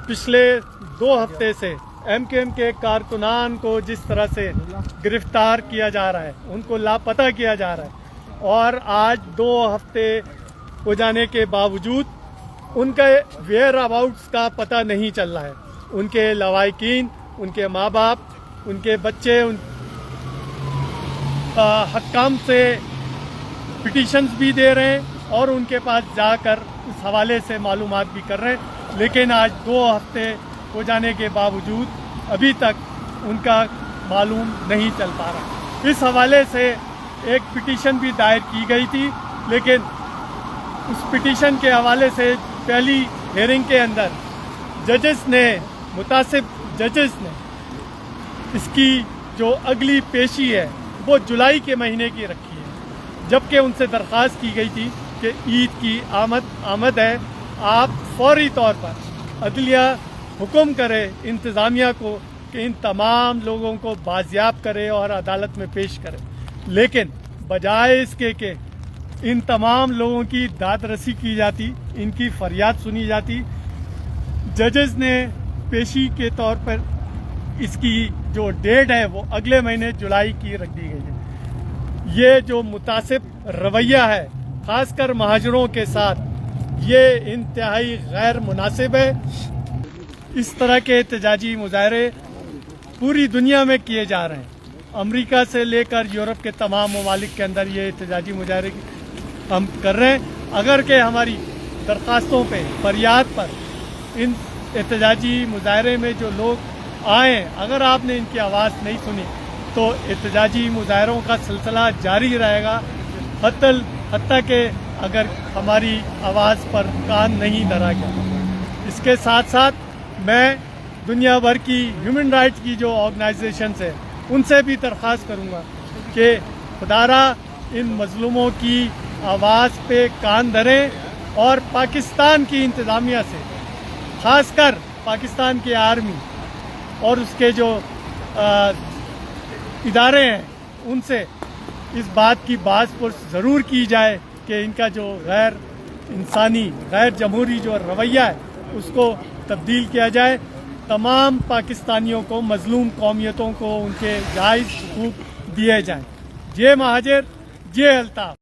पिछले 2 हफ्ते से MKM के कारकुनान को जिस तरह से गिरफ्तार किया जा रहा है, उनको लापता किया जा रहा है, और आज 2 हफ्ते हो जाने के बावजूद उनके वेयर अबाउट्स का पता नहीं चल रहा है। उनके लवाहिकीन, उनके माँ बाप, उनके बच्चे हक्काम से पिटीशंस भी दे रहे हैं और उनके पास जाकर इस हवाले से मालूमात भी कर रहे हैं, लेकिन आज 2 हफ्ते हो जाने के बावजूद अभी तक उनका मालूम नहीं चल पा रहा। इस हवाले से एक पिटीशन भी दायर की गई थी, लेकिन उस पिटीशन के हवाले से पहली हेयरिंग के अंदर मुतासिब जजेस ने इसकी जो अगली पेशी है वो जुलाई के महीने की रखी है, जबकि उनसे दरख्वास्त की गई थी कि ईद की आमद है, आप फौरी तौर पर अदलिया हुक्म करे इंतज़ामिया को कि इन तमाम लोगों को बाजियाब करे और अदालत में पेश करे। लेकिन बजाय इसके कि इन तमाम लोगों की दादरसी की जाती, इनकी फरियाद सुनी जाती, जजेस ने पेशी के तौर पर इसकी जो डेट है वो अगले महीने जुलाई की रख दी गई है। ये जो मुतासिब रवैया है खासकर महाजरों के साथ, ये इंतहाई गैर मुनासिब है। इस तरह के एहतजाजी मुजाहरे पूरी दुनिया में किए जा रहे हैं। अमेरिका से लेकर यूरोप के तमाम ममालिक के अंदर ये एहतजाजी मुजाहरे हम कर रहे हैं। अगर के हमारी दरख्वास्तों पे, फरियाद पर इन एहतजाजी मुजाहरे में जो लोग आए, अगर आपने इनकी आवाज़ नहीं सुनी तो एहतजाजी मुजाहरों का सिलसिला जारी रहेगा, हत्ता के अगर हमारी आवाज़ पर कान नहीं धरा गया। इसके साथ साथ मैं दुनिया भर की ह्यूमन राइट्स की जो ऑर्गेनाइजेशंस है उनसे भी दरख्वास्त करूंगा कि खुदारा इन मजलूमों की आवाज़ पे कान धरें और पाकिस्तान की इंतज़ामिया से, खासकर पाकिस्तान की आर्मी और उसके जो इदारे हैं, उनसे इस बात की बाज़पुरस ज़रूर की जाए कि इनका जो गैर इंसानी, गैर जमहूरी जो रवैया है उसको तब्दील किया जाए। तमाम पाकिस्तानियों को, मजलूम कौमियतों को उनके जायज़ हुकूक दिए जाएं। जे महाजिर, जे अल्ताफ।